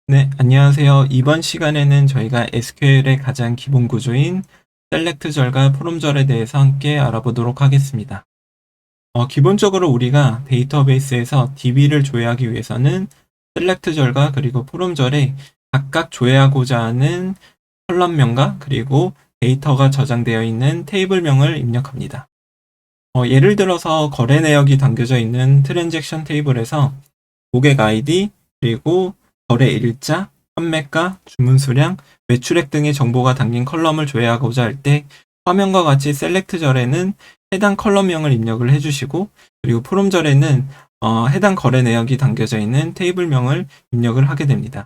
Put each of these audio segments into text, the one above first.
네, 안녕하세요. 이번 시간에는 저희가 SQL의 가장 기본 구조인 셀렉트절과 프롬절에 대해서 함께 알아보도록 하겠습니다. 기본적으로 우리가 데이터베이스에서 DB를 조회하기 위해서는 셀렉트절과 그리고 프롬절에 각각 조회하고자 하는 컬럼명과 그리고 데이터가 저장되어 있는 테이블명을 입력합니다. 예를 들어서 거래 내역이 담겨져 있는 트랜잭션 테이블에서 고객 아이디, 그리고 거래 일자, 판매가, 주문 수량, 매출액 등의 정보가 담긴 컬럼을 조회하고자 할 때 화면과 같이 셀렉트절에는 해당 컬럼명을 입력을 해주시고, 그리고 프롬절에는 해당 거래 내역이 담겨져 있는 테이블명을 입력을 하게 됩니다.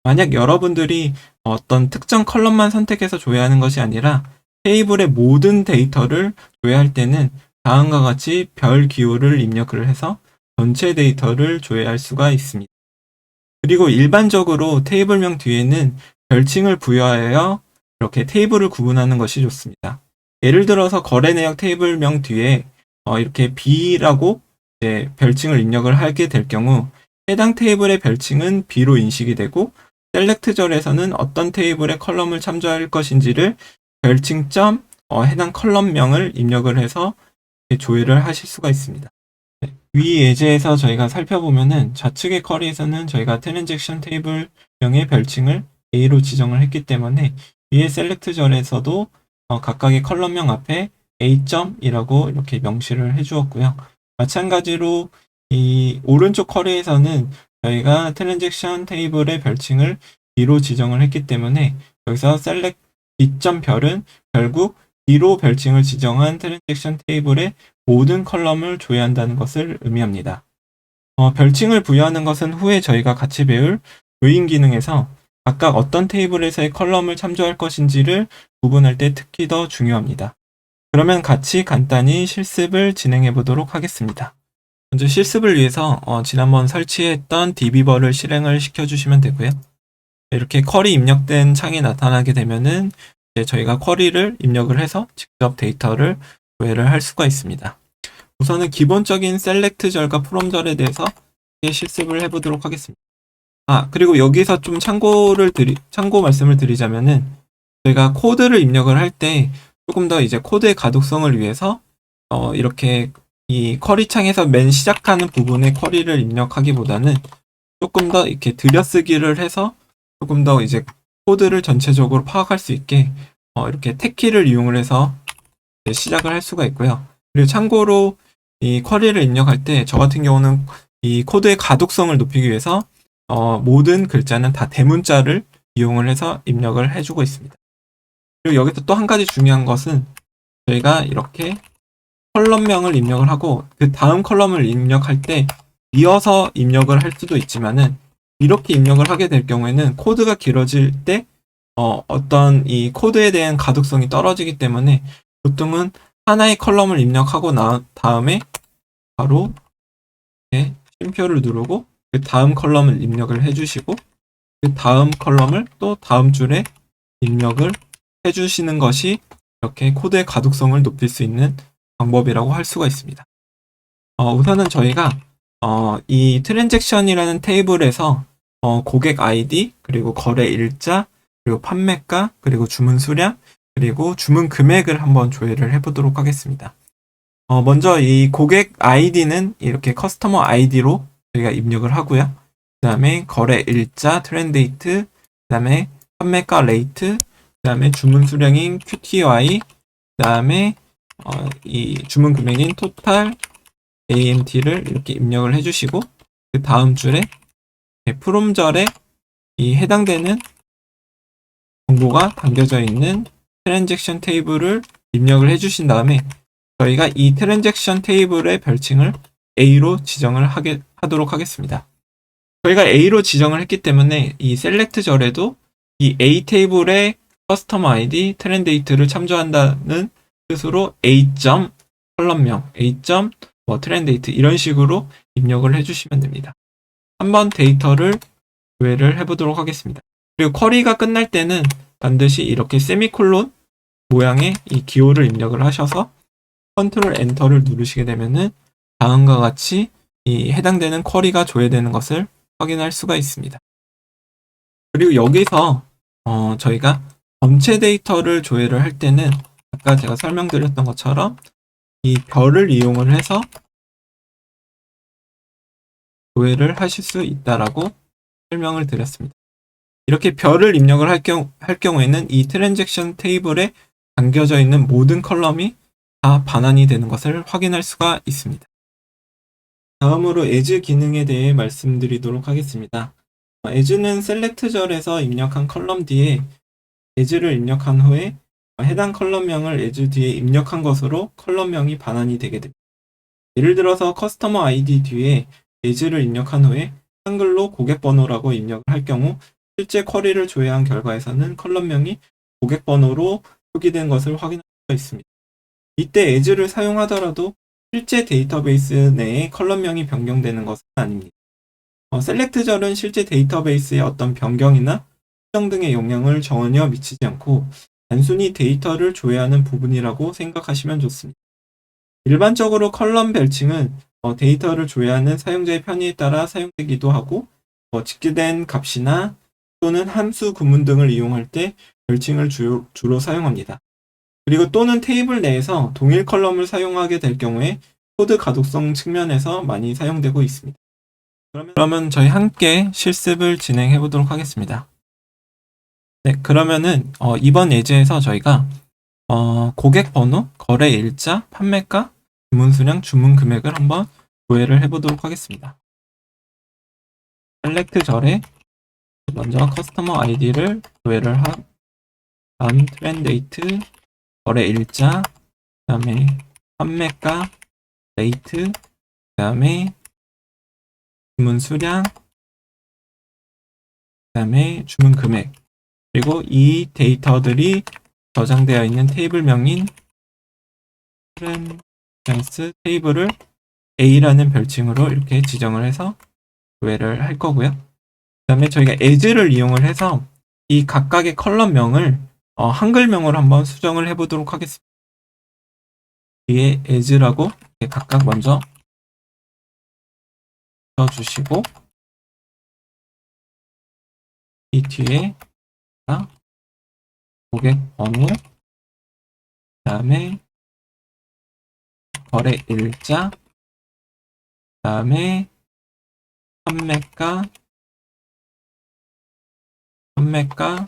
만약 여러분들이 어떤 특정 컬럼만 선택해서 조회하는 것이 아니라 테이블의 모든 데이터를 조회할 때는 다음과 같이 별 기호를 입력을 해서 전체 데이터를 조회할 수가 있습니다. 그리고 일반적으로 테이블명 뒤에는 별칭을 부여하여 이렇게 테이블을 구분하는 것이 좋습니다. 예를 들어서 거래 내역 테이블명 뒤에 이렇게 B라고 별칭을 입력을 하게 될 경우 해당 테이블의 별칭은 B로 인식이 되고 셀렉트절에서는 어떤 테이블의 컬럼을 참조할 것인지를 별칭점 해당 컬럼명을 입력을 해서 조회를 하실 수가 있습니다. 위 예제에서 저희가 살펴보면은 좌측의 쿼리에서는 저희가 트랜잭션 테이블명의 별칭을 A로 지정을 했기 때문에 위에 셀렉트절에서도 각각의 컬럼명 앞에 A.이라고 이렇게 명시를 해주었고요. 마찬가지로 이 오른쪽 쿼리에서는 저희가 트랜잭션 테이블의 별칭을 B로 지정을 했기 때문에 여기서 셀렉 B.별은 결국 B로 별칭을 지정한 트랜잭션 테이블의 모든 컬럼을 조회한다는 것을 의미합니다. 별칭을 부여하는 것은 후에 저희가 같이 배울 조인 기능에서 각각 어떤 테이블에서의 컬럼을 참조할 것인지를 구분할 때 특히 더 중요합니다. 그러면 같이 간단히 실습을 진행해 보도록 하겠습니다. 먼저 실습을 위해서 지난번 설치했던 db버를 실행을 시켜주시면 되고요. 이렇게 쿼리 입력된 창이 나타나게 되면은 이제 저희가 쿼리를 입력을 해서 직접 데이터를 조회를 할 수가 있습니다. 우선은 기본적인 셀렉트절과 프롬절에 대해서 실습을 해보도록 하겠습니다. 그리고 여기서 좀 참고 말씀을 드리자면은 저희가 코드를 입력을 할 때 조금 더 이제 코드의 가독성을 위해서 이렇게 이 쿼리 창에서 맨 시작하는 부분에 쿼리를 입력하기보다는 조금 더 이렇게 들여쓰기를 해서 조금 더 이제 코드를 전체적으로 파악할 수 있게 이렇게 탭키를 이용을 해서 시작을 할 수가 있고요. 그리고 참고로 이 쿼리를 입력할 때 저 같은 경우는 이 코드의 가독성을 높이기 위해서 모든 글자는 다 대문자를 이용을 해서 입력을 해주고 있습니다. 그리고 여기서 또 한 가지 중요한 것은 저희가 이렇게 컬럼명을 입력을 하고 그 다음 컬럼을 입력할 때 이어서 입력을 할 수도 있지만은 이렇게 입력을 하게 될 경우에는 코드가 길어질 때 어떤 이 코드에 대한 가독성이 떨어지기 때문에 보통은 하나의 컬럼을 입력하고 난 다음에 바로 이렇게 쉼표를 누르고 그 다음 컬럼을 입력을 해주시고 그 다음 컬럼을 또 다음 줄에 입력을 해주시는 것이 이렇게 코드의 가독성을 높일 수 있는 방법이라고 할 수가 있습니다. 우선은 저희가 이 트랜잭션이라는 테이블에서 고객 아이디, 그리고 거래 일자, 그리고 판매가, 그리고 주문 수량, 그리고 주문 금액을 한번 조회를 해보도록 하겠습니다. 먼저 이 고객 아이디는 이렇게 커스터머 아이디로 저희가 입력을 하고요. 그 다음에 거래 일자, 트렌데이트, 그 다음에 판매가 레이트, 그 다음에 주문 수량인 QTY, 그 다음에 이 주문 금액인 토탈 AMT를 이렇게 입력을 해주시고 그 다음 줄에 프롬절에 이 해당되는 정보가 담겨져 있는 트랜잭션 테이블을 입력을 해주신 다음에 저희가 이 트랜잭션 테이블의 별칭을 A로 지정을 하도록 하겠습니다. 저희가 A로 지정을 했기 때문에 이 셀렉트절에도 이 A 테이블의 커스터머 아이디 트렌데이트를 참조한다는 뜻으로 A. 컬럼명, A. 트렌데이트 이런 식으로 입력을 해주시면 됩니다. 한번 데이터를 조회를 해보도록 하겠습니다. 그리고 쿼리가 끝날 때는 반드시 이렇게 세미콜론 모양의 이 기호를 입력을 하셔서 컨트롤 엔터를 누르시게 되면은 다음과 같이 이 해당되는 쿼리가 조회되는 것을 확인할 수가 있습니다. 그리고 여기서 저희가 전체 데이터를 조회를 할 때는 아까 제가 설명드렸던 것처럼 이 별을 이용을 해서 조회를 하실 수 있다라고 설명을 드렸습니다. 이렇게 별을 입력을 할 경우에는 이 트랜잭션 테이블에 담겨져 있는 모든 컬럼이 다 반환이 되는 것을 확인할 수가 있습니다. 다음으로 as 기능에 대해 말씀드리도록 하겠습니다. as는 셀렉트절에서 입력한 컬럼 뒤에 as를 입력한 후에 해당 컬럼명을 as 뒤에 입력한 것으로 컬럼명이 반환이 되게 됩니다. 예를 들어서 커스터머 아이디 뒤에 as를 입력한 후에 한글로 고객번호라고 입력을 할 경우 실제 쿼리를 조회한 결과에서는 컬럼명이 고객번호로 표기된 것을 확인할 수가 있습니다. 이때 as를 사용하더라도 실제 데이터베이스 내에 컬럼명이 변경되는 것은 아닙니다. 셀렉트절은 실제 데이터베이스의 어떤 변경이나 수정 등의 영향을 전혀 미치지 않고 단순히 데이터를 조회하는 부분이라고 생각하시면 좋습니다. 일반적으로 컬럼 별칭은 데이터를 조회하는 사용자의 편의에 따라 사용되기도 하고 집계된 값이나 또는 함수 구문 등을 이용할 때 별칭을 주로 사용합니다. 그리고 또는 테이블 내에서 동일 컬럼을 사용하게 될 경우에 코드 가독성 측면에서 많이 사용되고 있습니다. 그러면 저희 함께 실습을 진행해 보도록 하겠습니다. 네, 그러면은 이번 예제에서 저희가 고객 번호, 거래 일자, 판매가, 주문 수량, 주문 금액을 한번 조회를 해보도록 하겠습니다. 셀렉트 절에 먼저 커스터머 아이디를 조회를 다음 트렌 데이트, 거래 일자, 그 다음에 판매가, 레이트, 그 다음에 주문 수량, 그 다음에 주문 금액, 그리고 이 데이터들이 저장되어 있는 테이블명인 트랜스 테이블을 A라는 별칭으로 이렇게 지정을 해서 조회를 할 거고요. 그 다음에 저희가 as를 이용을 해서 이 각각의 컬럼명을 한글명으로 한번 수정을 해보도록 하겠습니다. 뒤에 as라고 각각 먼저 써주시고 이 뒤에 고객 번호, 그 다음에 거래 일자, 그 다음에 판매가, 그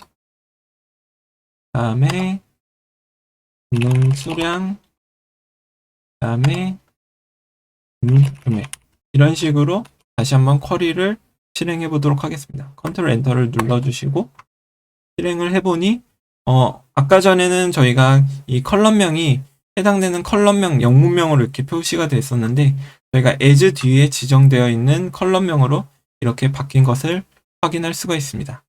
다음에 주문 수량, 그 다음에 주문 금액, 이런 식으로 다시 한번 쿼리를 실행해 보도록 하겠습니다. 컨트롤 엔터를 눌러주시고 실행을 해보니 아까 전에는 저희가 이 컬럼명이 해당되는 컬럼명 영문명으로 이렇게 표시가 됐었는데 저희가 as 뒤에 지정되어 있는 컬럼명으로 이렇게 바뀐 것을 확인할 수가 있습니다.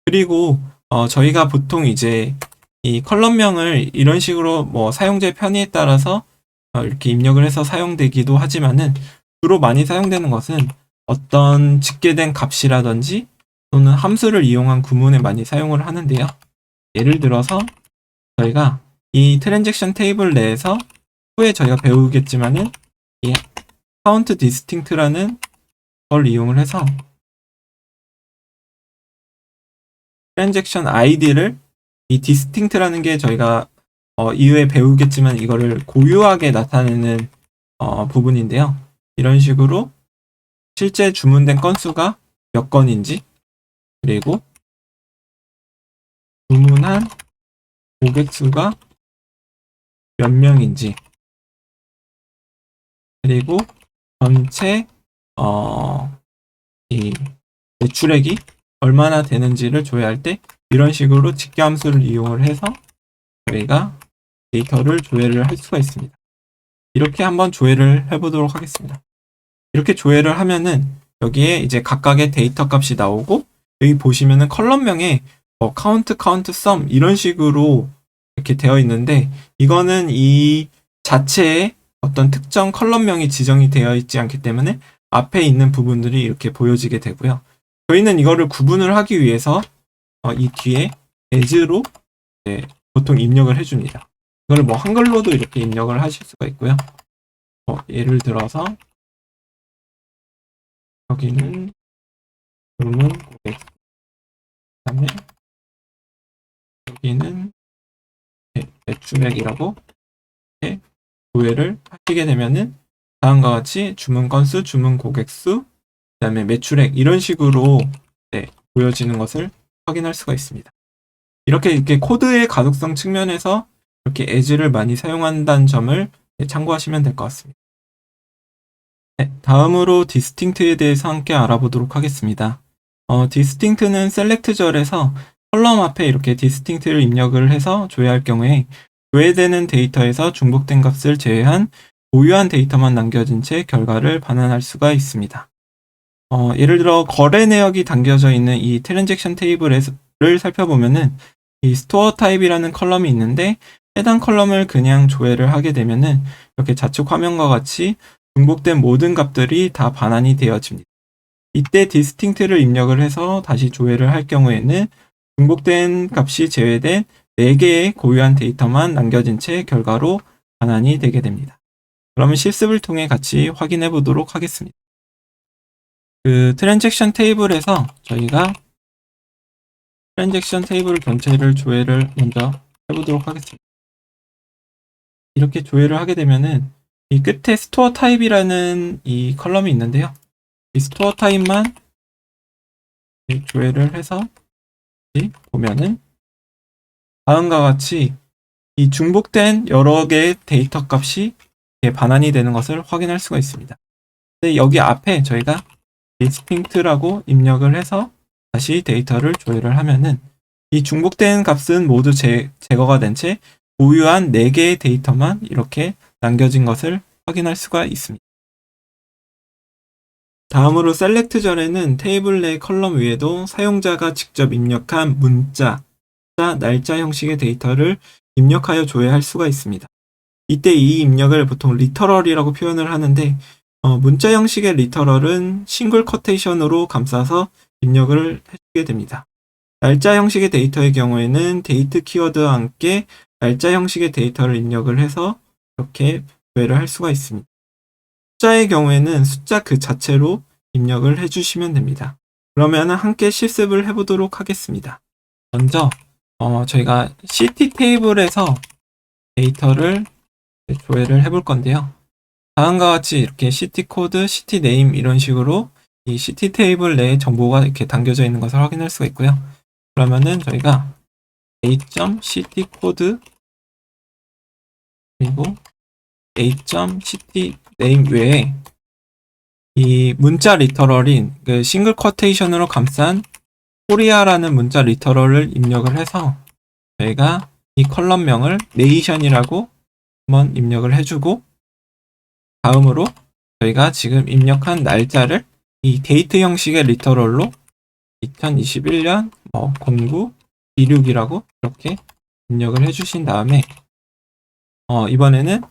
그리고 저희가 보통 이제 이 컬럼명을 이런 식으로 뭐 사용자의 편의에 따라서 이렇게 입력을 해서 사용되기도 하지만은 주로 많이 사용되는 것은 어떤 집계된 값이라든지 또는 함수를 이용한 구문에 많이 사용을 하는데요. 예를 들어서 저희가 이 트랜잭션 테이블 내에서 후에 저희가 배우겠지만은 이 count distinct라는 걸 이용을 해서 트랜잭션 아이디를 이 distinct라는 게 저희가 이후에 배우겠지만 이거를 고유하게 나타내는 부분인데요. 이런 식으로 실제 주문된 건수가 몇 건인지 그리고 주문한 고객 수가 몇 명인지 그리고 전체 이 매출액이 얼마나 되는지를 조회할 때 이런 식으로 집계 함수를 이용을 해서 저희가 데이터를 조회를 할 수가 있습니다. 이렇게 한번 조회를 해보도록 하겠습니다. 이렇게 조회를 하면은 여기에 이제 각각의 데이터 값이 나오고 여기 보시면은 컬럼명에 count, sum 이런 식으로 이렇게 되어 있는데 이거는 이 자체에 어떤 특정 컬럼명이 지정이 되어 있지 않기 때문에 앞에 있는 부분들이 이렇게 보여지게 되고요. 저희는 이거를 구분을 하기 위해서 이 뒤에 as로 보통 입력을 해줍니다. 이걸 뭐 한글로도 이렇게 입력을 하실 수가 있고요. 예를 들어서 여기는 주문 고객 그다음에 여기는 매출액이라고 이렇게 조회를 하시게 되면은 다음과 같이 주문 건수, 주문 고객 수, 그다음에 매출액 이런 식으로 보여지는 것을 확인할 수가 있습니다. 이렇게 코드의 가독성 측면에서 이렇게 as를 많이 사용한다는 점을 참고하시면 될 것 같습니다. 다음으로 distinct에 대해서 함께 알아보도록 하겠습니다. distinct는 select절에서 컬럼 앞에 이렇게 distinct를 입력을 해서 조회할 경우에 조회되는 데이터에서 중복된 값을 제외한 고유한 데이터만 남겨진 채 결과를 반환할 수가 있습니다. 예를 들어 거래 내역이 담겨져 있는 이 트랜잭션 테이블을 살펴보면은 이 스토어 타입이라는 컬럼이 있는데 해당 컬럼을 그냥 조회를 하게 되면은 이렇게 좌측 화면과 같이 중복된 모든 값들이 다 반환이 되어집니다. 이때 distinct를 입력을 해서 다시 조회를 할 경우에는 중복된 값이 제외된 4개의 고유한 데이터만 남겨진 채 결과로 반환이 되게 됩니다. 그러면 실습을 통해 같이 확인해 보도록 하겠습니다. 그 트랜잭션 테이블에서 저희가 트랜잭션 테이블 전체를 조회를 먼저 해보도록 하겠습니다. 이렇게 조회를 하게 되면은 이 끝에 스토어 타입이라는 이 컬럼이 있는데요. 이 스토어 타입만 조회를 해서 보면은 다음과 같이 이 중복된 여러 개의 데이터 값이 반환이 되는 것을 확인할 수가 있습니다. 근데 여기 앞에 저희가 distinct라고 입력을 해서 다시 데이터를 조회를 하면은 이 중복된 값은 모두 제거가 된 채 고유한 4개의 데이터만 이렇게 남겨진 것을 확인할 수가 있습니다. 다음으로 select 절에는 테이블 내 컬럼 외에도 사용자가 직접 입력한 문자, 날짜 형식의 데이터를 입력하여 조회할 수가 있습니다. 이때 이 입력을 보통 리터럴이라고 표현을 하는데 문자 형식의 리터럴은 싱글 커테이션으로 감싸서 입력을 해주게 됩니다. 날짜 형식의 데이터의 경우에는 데이트 키워드와 함께 날짜 형식의 데이터를 입력을 해서 이렇게 조회를 할 수가 있습니다. 숫자의 경우에는 숫자 그 자체로 입력을 해주시면 됩니다. 그러면 함께 실습을 해보도록 하겠습니다. 먼저 저희가 CT 테이블에서 데이터를 조회를 해볼 건데요. 다음과 같이 이렇게 CT 코드, CT 네임 이런 식으로 이 CT 테이블 내에 정보가 이렇게 담겨져 있는 것을 확인할 수가 있고요. 그러면은 저희가 a.ct 코드 그리고 a.ct 네임 외에 이 문자 리터럴인 그 싱글 쿼테이션으로 감싼 코리아라는 문자 리터럴을 입력을 해서 저희가 이 컬럼명을 네이션이라고 한번 입력을 해주고 다음으로 저희가 지금 입력한 날짜를 이 데이트 형식의 리터럴로 2021년 0926이라고 이렇게 입력을 해주신 다음에 이번에는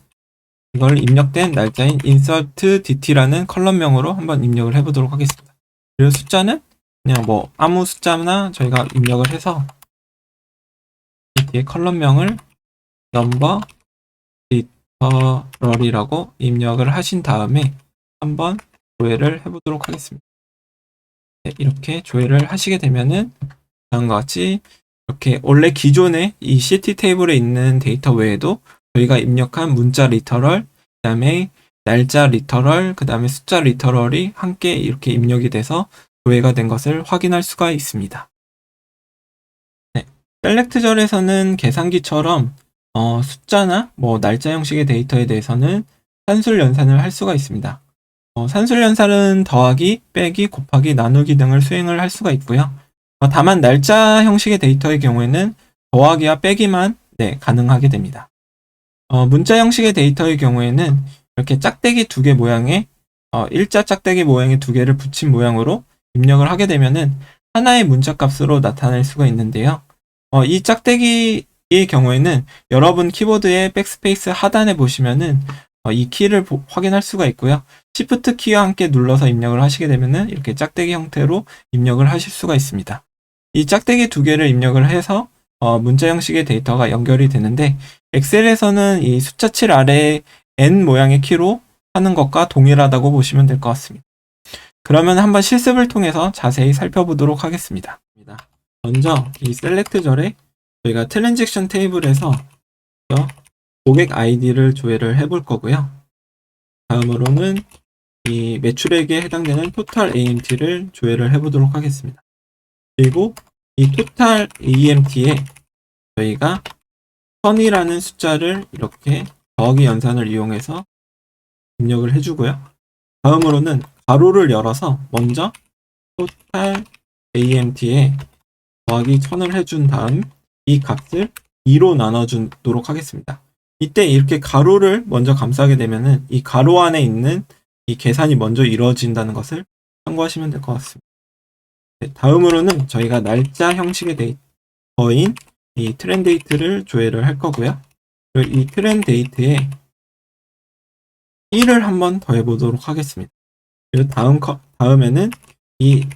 이걸 입력된 날짜인 insert dt라는 컬럼명으로 한번 입력을 해보도록 하겠습니다. 그리고 숫자는 그냥 아무 숫자나 저희가 입력을 해서 이 뒤에 컬럼명을 number 리터럴이라고 입력을 하신 다음에 한번 조회를 해보도록 하겠습니다. 이렇게 조회를 하시게 되면은 다음과 같이 이렇게 원래 기존에 이 CT 테이블에 있는 데이터 외에도 저희가 입력한 문자 리터럴, 그 다음에 날짜 리터럴, 그 다음에 숫자 리터럴이 함께 이렇게 입력이 돼서 조회가 된 것을 확인할 수가 있습니다. 셀렉트절에서는 계산기처럼 숫자나 날짜 형식의 데이터에 대해서는 산술 연산을 할 수가 있습니다. 산술 연산은 더하기, 빼기, 곱하기, 나누기 등을 수행을 할 수가 있고요. 다만 날짜 형식의 데이터의 경우에는 더하기와 빼기만 가능하게 됩니다. 문자 형식의 데이터의 경우에는 이렇게 짝대기 2개 모양의 일자 짝대기 모양의 2개를 붙인 모양으로 입력을 하게 되면은 하나의 문자 값으로 나타낼 수가 있는데요. 이 짝대기의 경우에는 여러분 키보드의 백스페이스 하단에 보시면은 이 키를 확인할 수가 있고요. Shift 키와 함께 눌러서 입력을 하시게 되면은 이렇게 짝대기 형태로 입력을 하실 수가 있습니다. 이 짝대기 2개를 입력을 해서 문자 형식의 데이터가 연결이 되는데 엑셀에서는 이 숫자 7 아래에 N 모양의 키로 하는 것과 동일하다고 보시면 될 것 같습니다. 그러면 한번 실습을 통해서 자세히 살펴보도록 하겠습니다. 먼저 이 셀렉트절에 저희가 트랜잭션 테이블에서 고객 아이디를 조회를 해볼 거고요. 다음으로는 이 매출액에 해당되는 토탈 AMT를 조회를 해보도록 하겠습니다. 그리고 이 토탈 AMT에 저희가 1000이라는 숫자를 이렇게 더하기 연산을 이용해서 입력을 해주고요. 다음으로는 가로를 열어서 먼저 토탈 AMT에 더하기 1000을 해준 다음 이 값을 2로 나눠주도록 하겠습니다. 이때 이렇게 가로를 먼저 감싸게 되면은 이 가로 안에 있는 이 계산이 먼저 이루어진다는 것을 참고하시면 될 것 같습니다. 네, 다음으로는 저희가 날짜 형식의 데이터인 이 트렌 데이트를 조회를 할 거고요. 그리고 이 트렌 데이트에 1을 한번 더해 보도록 하겠습니다. 그리고 다음에는 이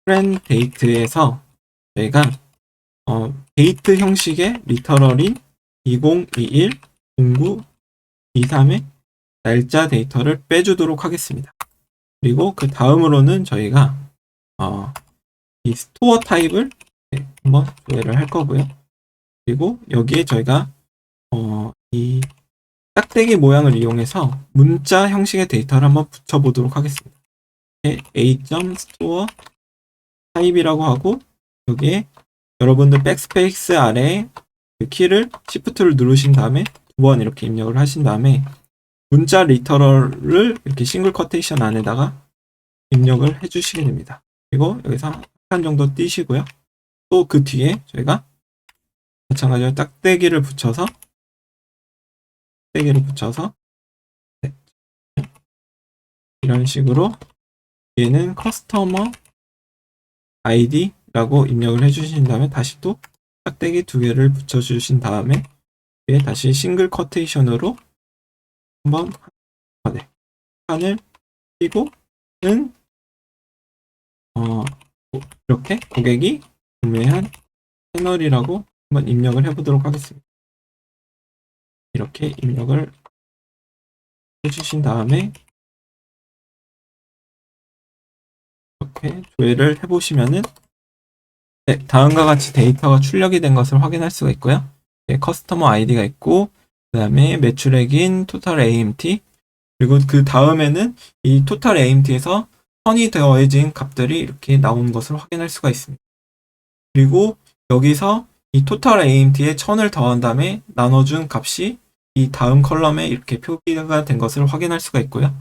트렌 데이트에서 저희가 데이트 형식의 리터럴인 2021, 09, 23의 날짜 데이터를 빼주도록 하겠습니다. 그리고 그 다음으로는 저희가 이 스토어 타입을 한번 조회를 할 거고요. 그리고 여기에 저희가 이 짝대기 모양을 이용해서 문자 형식의 데이터를 한번 붙여보도록 하겠습니다. a.store 타입이라고 하고 여기에 여러분들 백스페이스 아래에 그 키를 Shift를 누르신 다음에 두 번 이렇게 입력을 하신 다음에 문자 리터럴을 이렇게 싱글 커테이션 안에다가 입력을 해주시게 됩니다. 그리고 여기서 한 칸 정도 띄시고요. 또 그 뒤에 저희가 마찬가지로 짝대기를 붙여서 네. 이런 식으로 얘는 커스터머 아이디라고 입력을 해주신 다음에 다시 또 짝대기 두 개를 붙여주신 다음에 다시 싱글 커테이션으로 한번 칸을 띄고는 이렇게 고객이 구매한 채널이라고 한번 입력을 해보도록 하겠습니다. 이렇게 입력을 해주신 다음에 이렇게 조회를 해보시면은 네, 다음과 같이 데이터가 출력이 된 것을 확인할 수가 있고요. 네, 커스터머 아이디가 있고 그 다음에 매출액인 토탈 AMT 그리고 그 다음에는 이 토탈 AMT에서 1000이 더해진 값들이 이렇게 나오는 것을 확인할 수가 있습니다. 그리고 여기서 이 토탈 AMT에 1000을 더한 다음에 나눠준 값이 이 다음 컬럼에 이렇게 표기가 된 것을 확인할 수가 있고요.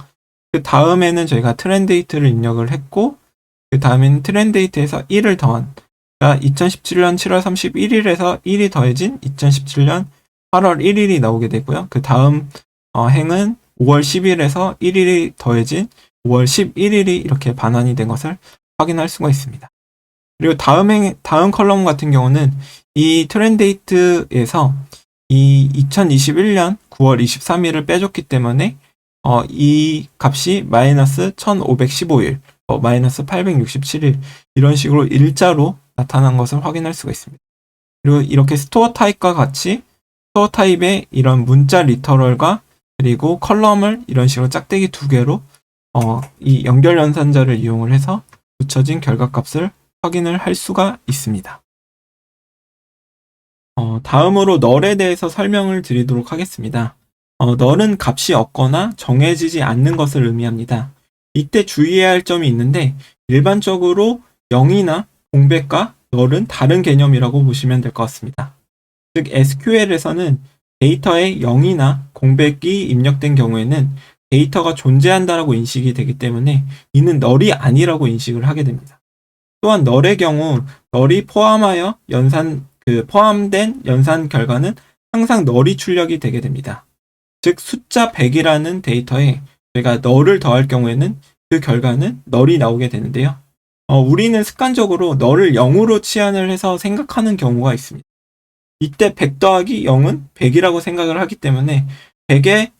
그 다음에는 저희가 트렌 데이트를 입력을 했고 그 다음에는 트렌 데이트에서 1을 더한 그러니까 2017년 7월 31일에서 1이 더해진 2017년 8월 1일이 나오게 되고요. 그 다음 행은 5월 10일에서 1일이 더해진 5월 11일이 이렇게 반환이 된 것을 확인할 수가 있습니다. 그리고 다음 컬럼 같은 경우는 이 트렌 데이트에서 이 2021년 9월 23일을 빼줬기 때문에 이 값이 마이너스 1515일, 마이너스 867일 이런 식으로 일자로 나타난 것을 확인할 수가 있습니다. 그리고 이렇게 스토어 타입과 같이 스토어 타입의 이런 문자 리터럴과 그리고 컬럼을 이런 식으로 짝대기 두 개로 이 연결 연산자를 이용을 해서 붙여진 결과값을 확인을 할 수가 있습니다. 다음으로 널에 대해서 설명을 드리도록 하겠습니다. 널은 값이 없거나 정해지지 않는 것을 의미합니다. 이때 주의해야 할 점이 있는데 일반적으로 0이나 공백과 널은 다른 개념이라고 보시면 될 것 같습니다. 즉 SQL에서는 데이터에 0이나 공백이 입력된 경우에는 데이터가 존재한다라고 인식이 되기 때문에 이는 널이 아니라고 인식을 하게 됩니다. 또한 널의 경우 널이 포함된 연산 결과는 항상 널이 출력이 되게 됩니다. 즉 숫자 100이라는 데이터에 저희가 널을 더할 경우에는 그 결과는 널이 나오게 되는데요. 우리는 습관적으로 널을 0으로 치환을 해서 생각하는 경우가 있습니다. 이때 100 더하기 0은 100이라고 생각을 하기 때문에 100에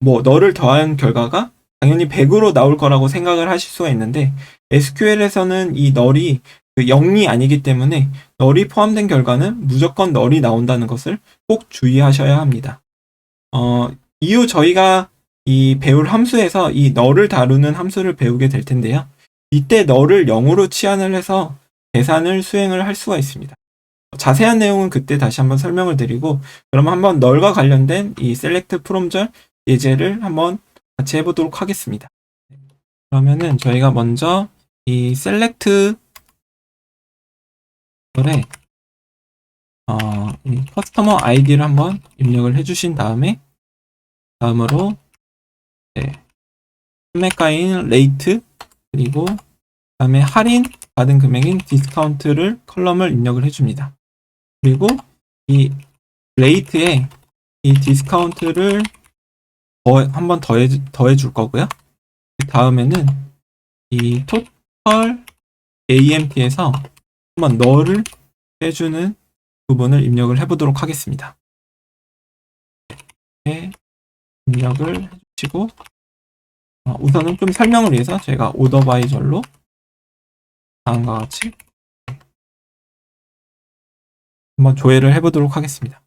널을 더한 결과가 당연히 100으로 나올 거라고 생각을 하실 수가 있는데 SQL에서는 이 널이 0이 아니기 때문에 널이 포함된 결과는 무조건 널이 나온다는 것을 꼭 주의하셔야 합니다. 이후 저희가 이 배울 함수에서 이 널을 다루는 함수를 배우게 될 텐데요. 이때 널을 0으로 치환을 해서 계산을 수행을 할 수가 있습니다. 자세한 내용은 그때 다시 한번 설명을 드리고, 그럼 한번 널과 관련된 이 select from절 예제를 한번 같이 해보도록 하겠습니다. 그러면은 저희가 먼저 이 select 절에 이 커스터머 아이디를 한번 입력을 해주신 다음에, 다음으로 판매가인 레이트, 그리고 다음에 할인 받은 금액인 디스카운트를 컬럼을 입력을 해줍니다. 그리고 이 레이트에 이 디스카운트를 한번 더해 줄 거고요. 그 다음에는 이 토털 AMP에서 한번 너를 빼주는 부분을 입력을 해보도록 하겠습니다. 이렇게 입력을 해주시고, 우선은 좀 설명을 위해서 제가 오더 바이 절로 다음과 같이 한번 조회를 해보도록 하겠습니다.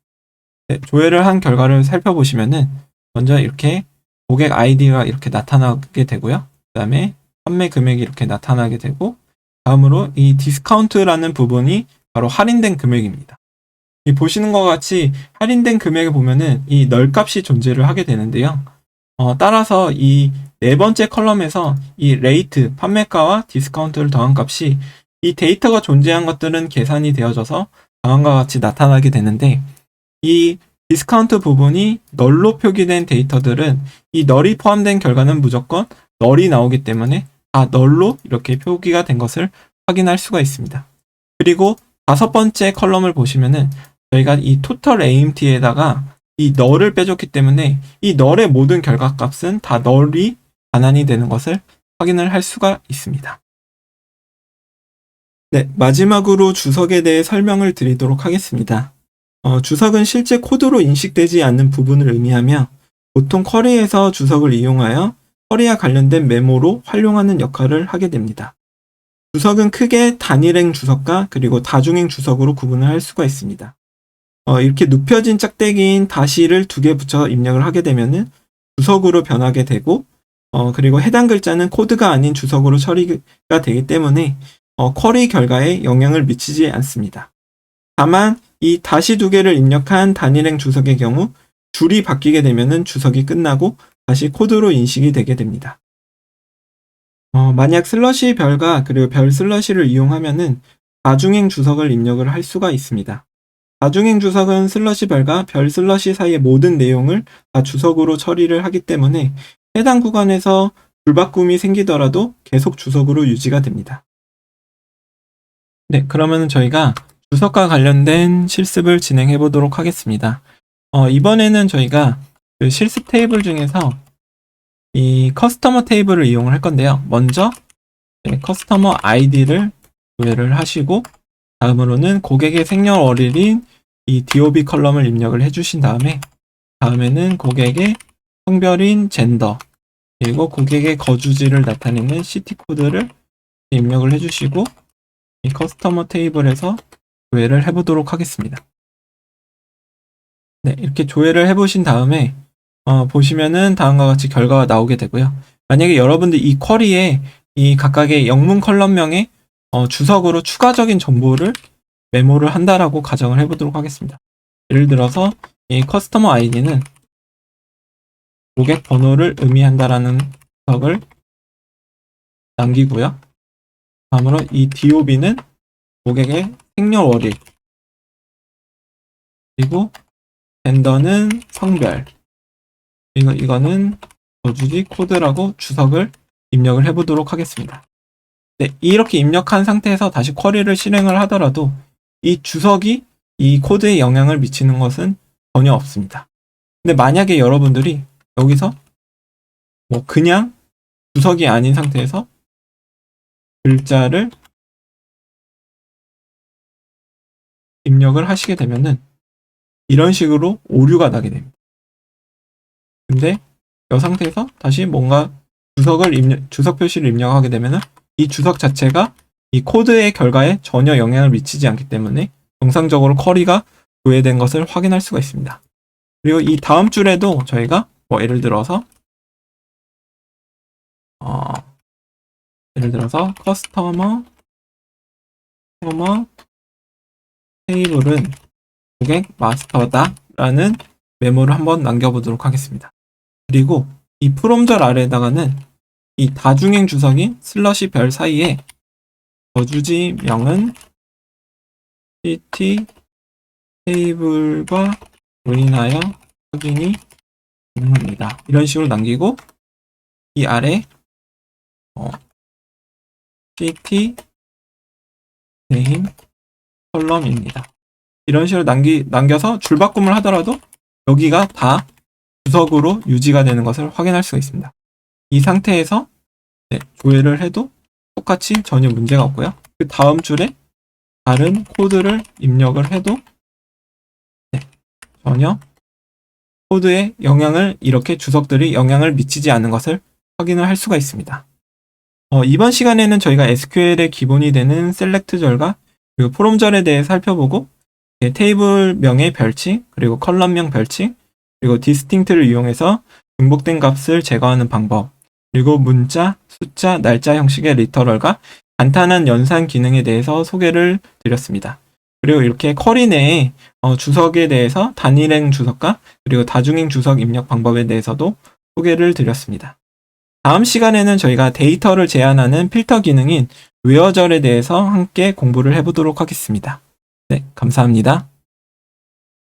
네, 조회를 한 결과를 살펴보시면은 먼저 이렇게 고객 아이디가 이렇게 나타나게 되고요. 그 다음에 판매 금액이 이렇게 나타나게 되고, 다음으로 이 디스카운트라는 부분이 바로 할인된 금액입니다. 이 보시는 것 같이 할인된 금액을 보면은 이 널 값이 존재를 하게 되는데요. 따라서 이 네 번째 컬럼에서 이 레이트, 판매가와 디스카운트를 더한 값이 이 데이터가 존재한 것들은 계산이 되어져서 다음과 같이 나타나게 되는데, 이 디스카운트 부분이 널로 표기된 데이터들은 이 널이 포함된 결과는 무조건 널이 나오기 때문에 다 널로 이렇게 표기가 된 것을 확인할 수가 있습니다. 그리고 다섯 번째 컬럼을 보시면은 저희가 이 토털 AMT에다가 이 널을 빼줬기 때문에 이 널의 모든 결과값은 다 널이 반환이 되는 것을 확인을 할 수가 있습니다. 네, 마지막으로 주석에 대해 설명을 드리도록 하겠습니다. 주석은 실제 코드로 인식되지 않는 부분을 의미하며 보통 쿼리에서 주석을 이용하여 쿼리와 관련된 메모로 활용하는 역할을 하게 됩니다. 주석은 크게 단일행 주석과 그리고 다중행 주석으로 구분을 할 수가 있습니다. 이렇게 눕혀진 짝대기인 다시를 두 개 붙여 입력을 하게 되면은 주석으로 변하게 되고, 그리고 해당 글자는 코드가 아닌 주석으로 처리가 되기 때문에 쿼리 결과에 영향을 미치지 않습니다. 다만 이 다시 두 개를 입력한 단일행 주석의 경우 줄이 바뀌게 되면은 주석이 끝나고 다시 코드로 인식이 되게 됩니다. 만약 슬러시 별과 그리고 별 슬러시를 이용하면은 다중행 주석을 입력을 할 수가 있습니다. 다중행 주석은 슬러시 별과 별 슬러시 사이의 모든 내용을 다 주석으로 처리를 하기 때문에 해당 구간에서 줄바꿈이 생기더라도 계속 주석으로 유지가 됩니다. 네, 그러면 저희가 주석과 관련된 실습을 진행해 보도록 하겠습니다. 이번에는 저희가 그 실습 테이블 중에서 이 커스터머 테이블을 이용을 할 건데요. 먼저 커스터머 아이디를 조회를 하시고, 다음으로는 고객의 생년월일인 이 DOB 컬럼을 입력을 해주신 다음에는 고객의 성별인 젠더, 그리고 고객의 거주지를 나타내는 시티 코드를 입력을 해주시고, 이 커스터머 테이블에서 조회를 해보도록 하겠습니다. 네, 이렇게 조회를 해보신 다음에 보시면은 다음과 같이 결과가 나오게 되고요. 만약에 여러분들 이 쿼리에 이 각각의 영문 컬럼명에 주석으로 추가적인 정보를 메모를 한다라고 가정을 해보도록 하겠습니다. 예를 들어서 이 커스터머 아이디는 고객 번호를 의미한다라는 주석을 남기고요. 다음으로 이 DOB는 고객의 생년월일, 그리고 젠더는 성별, 그리고 이거는 거주지 코드라고 주석을 입력을 해보도록 하겠습니다. 네, 이렇게 입력한 상태에서 다시 쿼리를 실행을 하더라도 이 주석이 이 코드에 영향을 미치는 것은 전혀 없습니다. 근데 만약에 여러분들이 여기서 그냥 주석이 아닌 상태에서 글자를 입력을 하시게 되면은 이런 식으로 오류가 나게 됩니다. 근데 이 상태에서 다시 뭔가 주석 표시를 입력하게 되면은 이 주석 자체가 이 코드의 결과에 전혀 영향을 미치지 않기 때문에 정상적으로 쿼리가 조회된 것을 확인할 수가 있습니다. 그리고 이 다음 줄에도 저희가 예를 들어서 커스터머 커머 테이블은 고객 마스터다 라는 메모를 한번 남겨보도록 하겠습니다. 그리고 이 프롬절 아래에다가는 이 다중행 주석인 슬러시 별 사이에 저주지명은 ct 테이블과 요인하여 확인이 가능합니다. 이런 식으로 남기고 이 아래 ct name 컬럼입니다. 이런 식으로 남겨서 줄바꿈을 하더라도 여기가 다 주석으로 유지가 되는 것을 확인할 수가 있습니다. 이 상태에서 조회를 해도 똑같이 전혀 문제가 없고요. 그 다음 줄에 다른 코드를 입력을 해도 전혀 코드에 이렇게 주석들이 영향을 미치지 않는 것을 확인을 할 수가 있습니다. 이번 시간에는 저희가 SQL의 기본이 되는 셀렉트절과 그리고 포럼절에 대해 살펴보고 테이블명의 별칭, 그리고 컬럼명 별칭, 그리고 디스팅트를 이용해서 중복된 값을 제거하는 방법, 그리고 문자, 숫자, 날짜 형식의 리터럴과 간단한 연산 기능에 대해서 소개를 드렸습니다. 그리고 이렇게 쿼리 내에 주석에 대해서 단일행 주석과 그리고 다중행 주석 입력 방법에 대해서도 소개를 드렸습니다. 다음 시간에는 저희가 데이터를 제한하는 필터 기능인 웨어절에 대해서 함께 공부를 해보도록 하겠습니다. 네, 감사합니다.